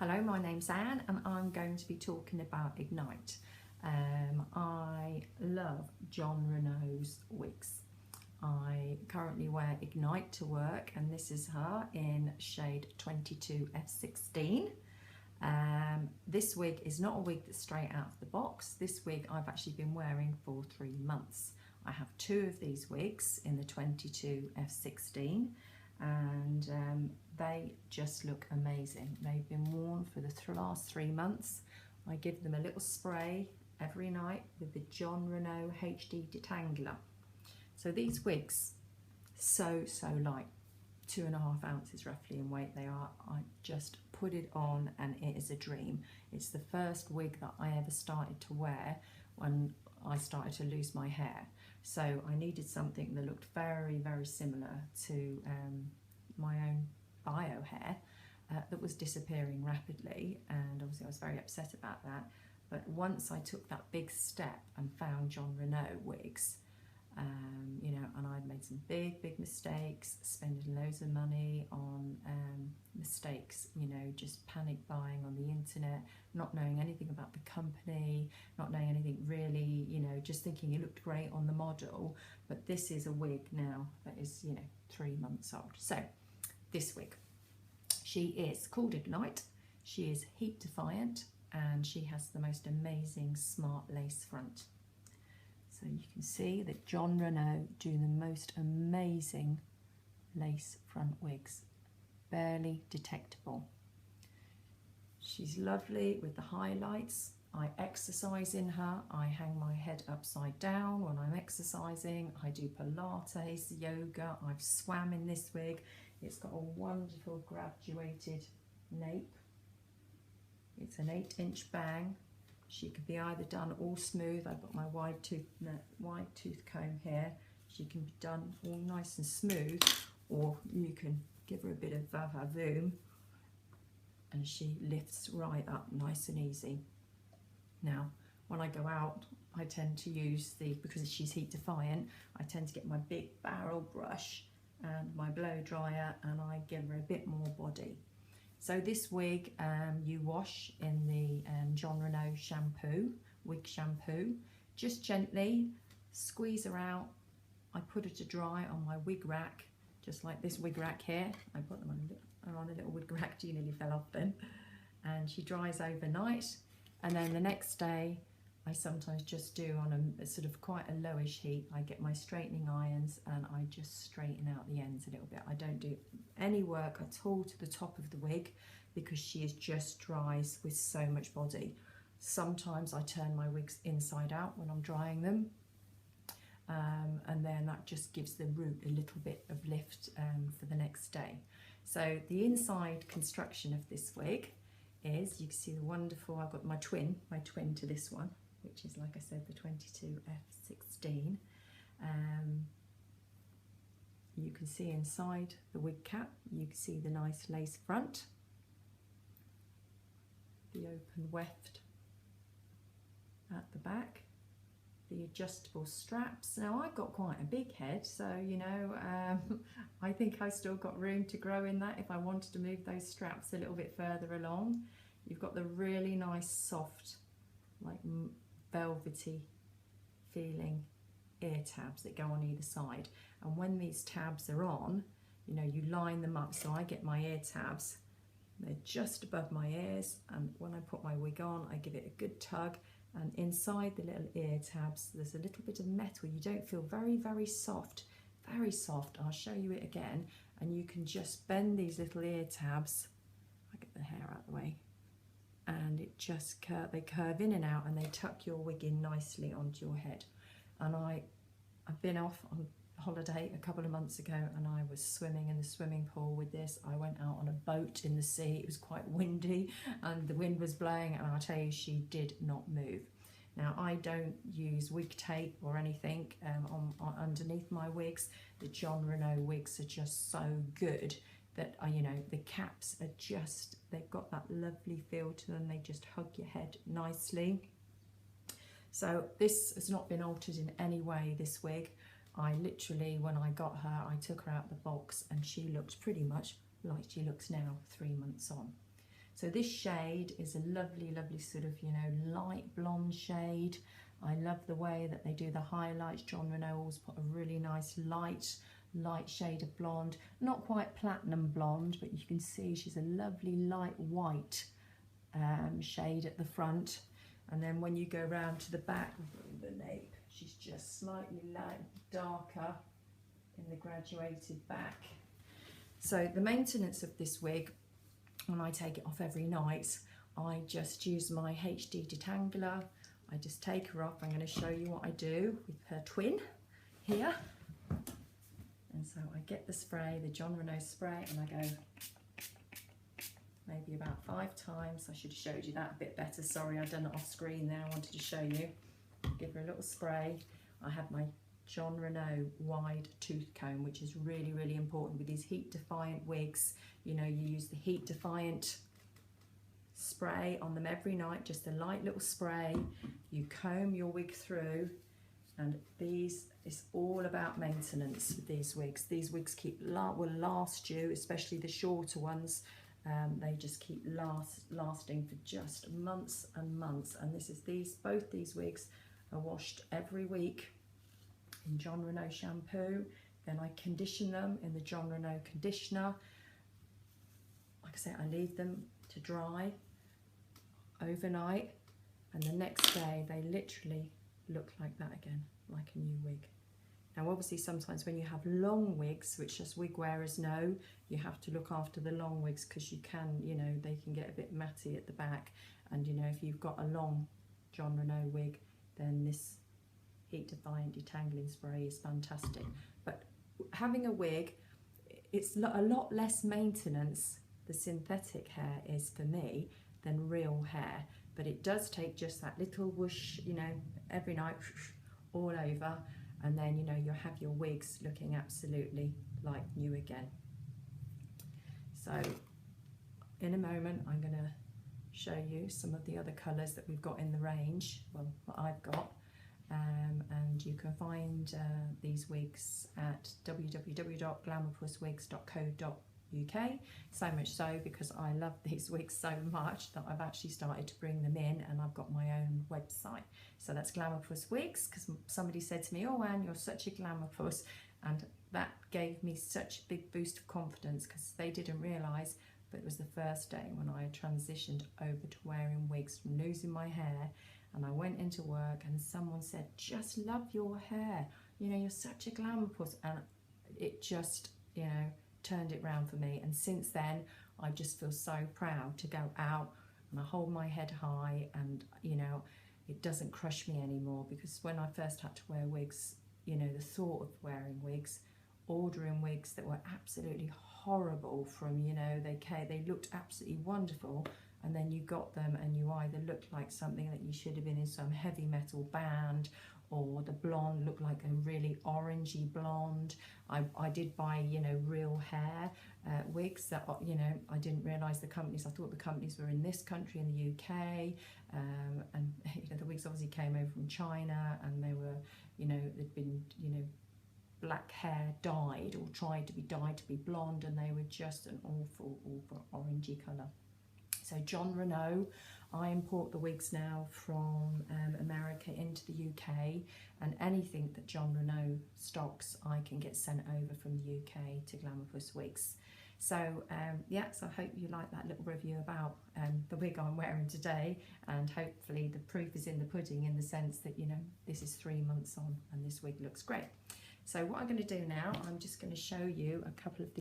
Hello, my name's Anne and I'm going to be talking about Ignite. I love Jon Renau's wigs. I currently wear Ignite to work and this is her in shade 22F16. This wig is not a wig that's straight out of the box. This wig I've actually been wearing for 3 months. I have 2 of these wigs in the 22F16 and they just look amazing. They've been worn for the last 3 months. I give them a little spray every night with the Jon Renau HD Detangler. So these wigs, so light, 2.5 ounces roughly in weight they are. I just put it on and it is a dream. It's the first wig that I ever started to wear when I started to lose my hair. So I needed something that looked very similar to my own bio hair that was disappearing rapidly, and obviously I was very upset about that. But once I took that big step and found Jon Renau wigs, you know, and I'd made some big mistakes, spending loads of money on mistakes, you know, just panic buying on the internet, not knowing anything about the company, not knowing anything really, you know, just thinking it looked great on the model. But this is a wig now that is, you know, 3 months old. So this wig, she is called Ignite. She is heat defiant and she has the most amazing smart lace front. So you can see that Jon Renau do the most amazing lace front wigs, barely detectable. She's lovely with the highlights. I exercise in her. I hang my head upside down when I'm exercising. I do Pilates, yoga. I've swam in this wig. It's got a wonderful graduated nape. It's an 8-inch bang. She can be either done all smooth. I've got my wide tooth comb here. She can be done all nice and smooth, or you can give her a bit of va-va-voom and she lifts right up nice and easy. Now, when I go out, I tend to use because she's heat defiant, I tend to get my big barrel brush and my blow dryer and I give her a bit more body. So this wig you wash in the Jon Renau shampoo, wig shampoo, just gently squeeze her out. I put her to dry on my wig rack, just like this wig rack here. I put them on a little wig rack, she nearly fell off then. And she dries overnight. And then the next day, I sometimes just do on a sort of quite a lowish heat. I get my straightening irons and I just straighten out the ends a little bit. I don't do any work at all to the top of the wig because she is just dries with so much body. Sometimes I turn my wigs inside out when I'm drying them. And then that just gives the root a little bit of lift for the next day. So the inside construction of this wig is, you can see the wonderful, I've got my twin to this one, which is, like I said, the 22F16. You can see inside the wig cap, you can see the nice lace front, the open weft at the back, the adjustable straps. Now I've got quite a big head, so you know, I think I still got room to grow in that if I wanted to move those straps a little bit further along. You've got the really nice soft, like velvety feeling ear tabs that go on either side, and when these tabs are on, you know, you line them up. So I get my ear tabs, they're just above my ears, and when I put my wig on I give it a good tug, and inside the little ear tabs there's a little bit of metal. You don't feel very soft, I'll show you it again, and you can just bend these little ear tabs. I get the hair out of the way, and it just they curve in and out and they tuck your wig in nicely onto your head. And I've been off on holiday a couple of months ago and I was swimming in the swimming pool with this. I went out on a boat in the sea. It was quite windy and the wind was blowing, and I'll tell you, she did not move. Now I don't use wig tape or anything on underneath my wigs. The Jon Renau wigs are just so good that you know, the caps are just, they've got that lovely feel to them. They just hug your head nicely. So this has not been altered in any way, this wig. I literally, when I got her, I took her out of the box and she looked pretty much like she looks now, 3 months on. So this shade is a lovely, lovely sort of, you know, light blonde shade. I love the way that they do the highlights. Jon Renau always put a really nice light shade of blonde. Not quite platinum blonde, but you can see she's a lovely light white shade at the front. And then when you go round to the back of the nape, she's just slightly light, darker in the graduated back. So the maintenance of this wig, when I take it off every night, I just use my HD detangler. I just take her off. I'm going to show you what I do with her twin here. And so I get the spray, the Jon Renau spray, and I go maybe about 5 times. I should have showed you that a bit better. Sorry, I've done it off screen there. I wanted to show you. Give her a little spray. I have my Jon Renau wide tooth comb, which is really, really important with these heat defiant wigs. You know, you use the heat defiant spray on them every night, just a light little spray. You comb your wig through, and these is all about maintenance with these wigs. These wigs will last you, especially the shorter ones. They just keep lasting for just months and months. And both these wigs are washed every week in Jon Renau shampoo. Then I condition them in the Jon Renau conditioner. Like I say, I leave them to dry overnight, and the next day they literally look like that again, like a new wig. Now obviously sometimes when you have long wigs, which as wig wearers know, you have to look after the long wigs, because you can, you know, they can get a bit matty at the back, and you know, if you've got a long Jon Renau wig, then this heat defiant detangling spray is fantastic. But having a wig, it's a lot less maintenance, the synthetic hair is for me, than real hair. But it does take just that little whoosh, you know, every night all over, and then, you know, you'll have your wigs looking absolutely like new again. So in a moment I'm going to show you some of the other colours that we've got in the range, well, what I've got. And you can find these wigs at www.glamourpusswigs.co.uk. So much so because I love these wigs so much that I've actually started to bring them in, and I've got my own website. So that's Glamour Puss Wigs, because somebody said to me, "Oh Anne, you're such a glamour puss," and that gave me such a big boost of confidence, because they didn't realise, but it was the first day when I had transitioned over to wearing wigs from losing my hair. And I went into work and someone said, "Just love your hair, you know, you're such a glamour puss," and it just, you know, turned it round for me. And since then I just feel so proud to go out and I hold my head high, and you know, it doesn't crush me anymore. Because when I first had to wear wigs, you know, the thought of wearing wigs, ordering wigs that were absolutely horrible from, you know, they looked absolutely wonderful, and then you got them and you either looked like something that you should have been in some heavy metal band, or the blonde looked like a really orangey blonde. I did buy, you know, real hair wigs that, you know, I didn't realise the companies, I thought the companies were in this country, in the UK, and you know, the wigs obviously came over from China, and they were, you know, they'd been, you know, black hair dyed, or tried to be dyed to be blonde, and they were just an awful, awful orangey colour. So Jon Renau, I import the wigs now from America into the UK, and anything that Jon Renau stocks I can get sent over from the UK to Glamour Puss Wigs. So yeah, so I hope you like that little review about the wig I'm wearing today, and hopefully the proof is in the pudding, in the sense that, you know, this is 3 months on and this wig looks great. So what I'm going to do now, I'm just going to show you a couple of